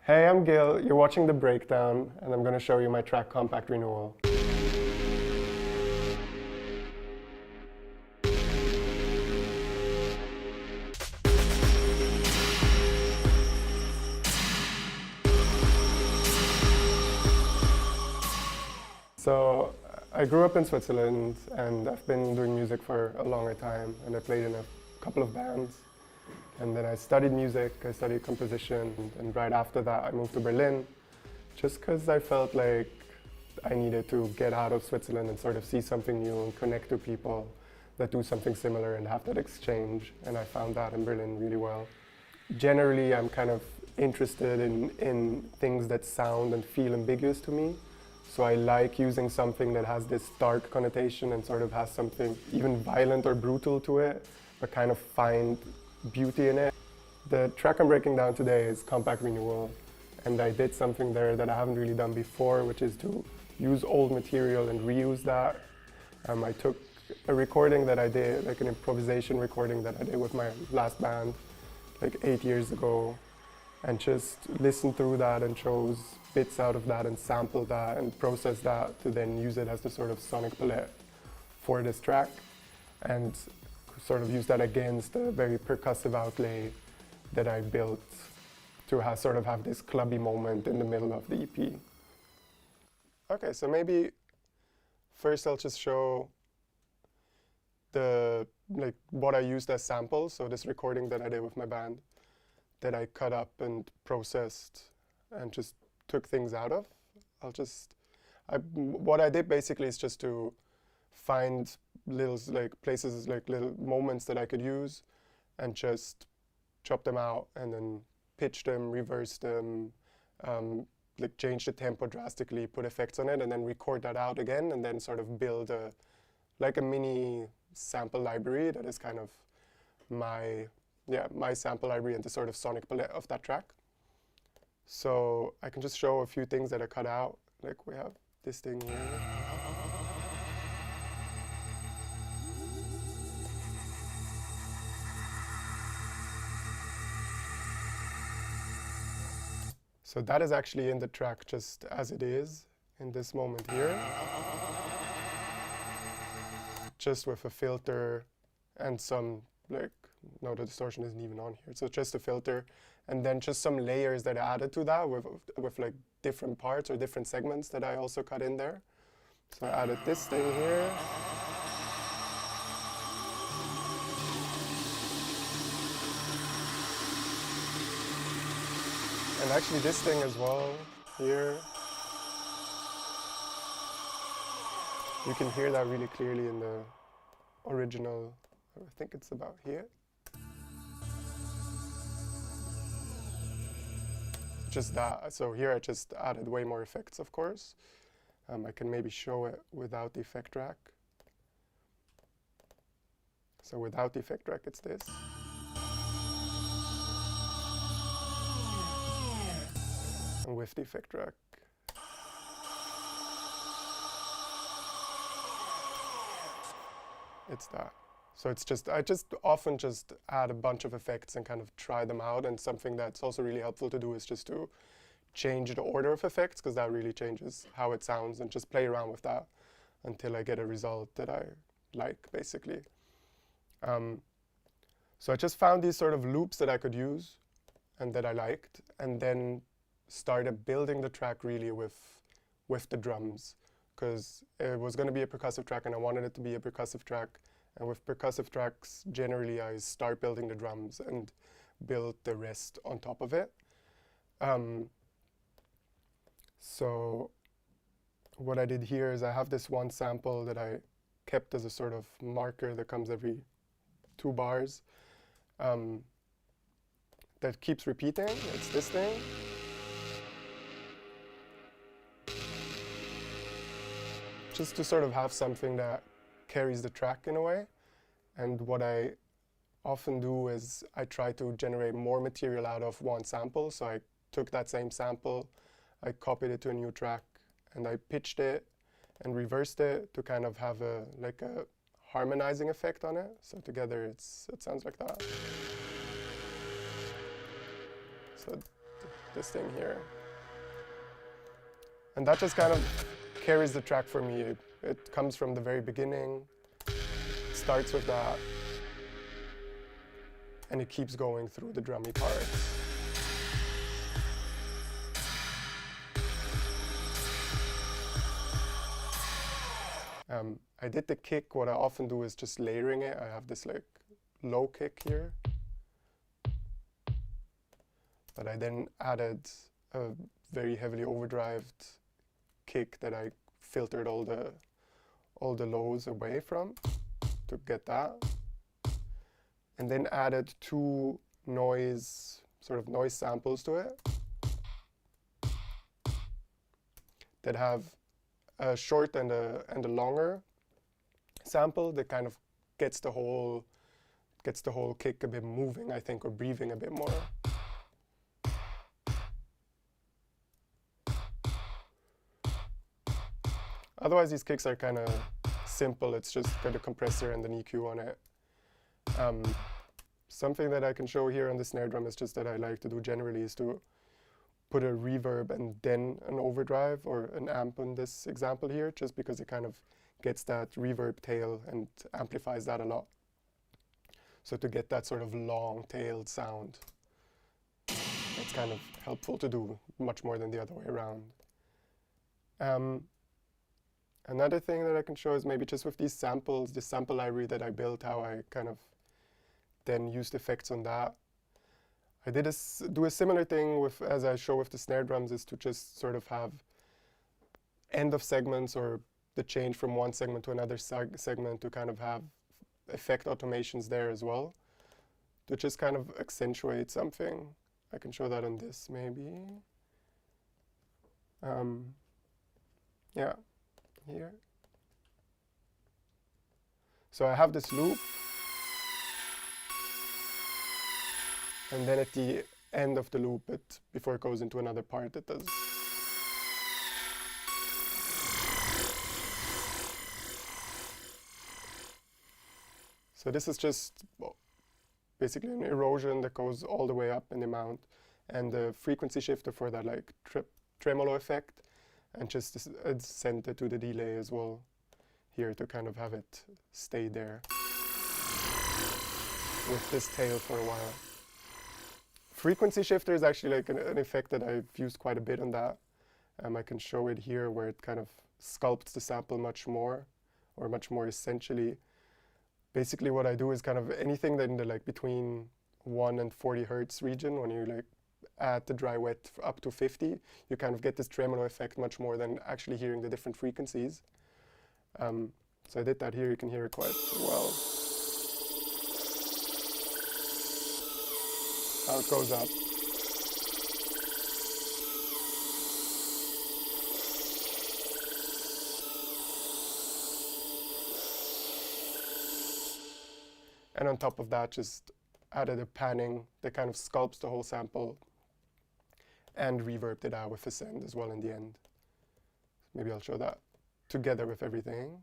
Hey, I'm Gil. You're watching The Breakdown, and I'm going to show you my track Compact Renewal. So, I grew up in Switzerland, and I've been doing music for a longer time, and I played in a couple of bands. And then I studied music, I studied composition, and right after that I moved to Berlin, just because I felt like I needed to get out of Switzerland and sort of see something new and connect to people that do something similar and have that exchange. And I found that in Berlin really well. Generally, I'm kind of interested in things that sound and feel ambiguous to me. So I like using something that has this dark connotation and sort of has something even violent or brutal to it, but kind of find beauty in it. The track I'm breaking down today is Compact Renewal, and I did something there that I haven't really done before, which is to use old material and reuse that. I took a recording that I did, like an improvisation recording that I did with my last band, like 8 years ago, and just listened through that and chose bits out of that and sampled that and processed that to then use it as the sort of sonic palette for this track, and sort of use that against a very percussive outlay that I built to sort of have this clubby moment in the middle of the EP. Okay, so maybe first I'll just show what I used as samples. So this recording that I did with my band that I cut up and processed and just took things out of. What I did basically is just to find little places, little moments that I could use and just chop them out and then pitch them, reverse them, change the tempo drastically, put effects on it, and then record that out again, and then sort of build a mini sample library that is kind of my sample library and the sort of sonic palette of that track. So I can just show a few things that I cut out. Like we have this thing here. So that is actually in the track just as it is in this moment here. Just with a filter and some, no, the distortion isn't even on here. So just a filter and then just some layers that I added to that with different parts or different segments that I also cut in there. So I added this thing here. And actually this thing as well, here. You can hear that really clearly in the original, I think it's about here. Just that, so here I just added way more effects, of course. I can maybe show it without the effect track. So without the effect track, it's this. And with the effect track, it's that. So it's just, I just often just add a bunch of effects and kind of try them out, and something that's also really helpful to do is just to change the order of effects, because that really changes how it sounds, and just play around with that until I get a result that I like, basically. So I just found these sort of loops that I could use and that I liked, and then started building the track really with the drums, because it was going to be a percussive track and I wanted it to be a percussive track. And with percussive tracks, generally I start building the drums and build the rest on top of it. So what I did here is I have this one sample that I kept as a sort of marker that comes every 2 bars that keeps repeating. It's this thing. Just to sort of have something that carries the track in a way. And what I often do is I try to generate more material out of one sample. So I took that same sample, I copied it to a new track, and I pitched it and reversed it to kind of have a harmonizing effect on it. So together it sounds like that. So this thing here. And that just kind of carries the track for me. It comes from the very beginning, starts with that, and it keeps going through the drummy parts. I did the kick. What I often do is just layering it. I have this like low kick here, but I then added a very heavily overdrived kick that I filtered all the lows away from to get that, and then added two sort of noise samples to it that have a short and a longer sample that kind of gets the whole kick a bit moving, I think, or breathing a bit more. Otherwise, these kicks are kind of simple. It's just got a compressor and an EQ on it. Something that I can show here on the snare drum is just that I like to do generally is to put a reverb and then an overdrive or an amp on this example here, just because it kind of gets that reverb tail and amplifies that a lot. So to get that sort of long-tailed sound, it's kind of helpful to do much more than the other way around. Another thing that I can show is maybe just with these samples, the sample library that I built, how I kind of then used effects on that. I did do a similar thing with, as I show with the snare drums, is to just sort of have end of segments or the change from one segment to another segment to kind of have effect automations there as well, to just kind of accentuate something. I can show that on this maybe. Yeah, here. So I have this loop, and then at the end of the loop, before it goes into another part, it does. So this is just basically an erosion that goes all the way up in the amount, and the frequency shifter for that like tremolo effect, and just send it to the delay as well here to kind of have it stay there with this tail for a while. Frequency shifter is actually like an effect that I've used quite a bit on that. I can show it here where it kind of sculpts the sample much more, or much more essentially. Basically what I do is kind of anything that in the like between 1 and 40 hertz region, when you like add the dry wet up to 50, you kind of get this tremolo effect much more than actually hearing the different frequencies. So I did that here. You can hear it quite well. How it goes up. And on top of that, just added a panning that kind of sculpts the whole sample and reverbed it out with a send as well in the end. Maybe I'll show that together with everything.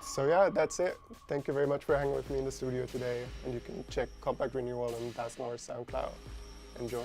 So yeah, that's it. Thank you very much for hanging with me in the studio today. And you can check Compact Renewal on Das Nor's SoundCloud. Enjoy.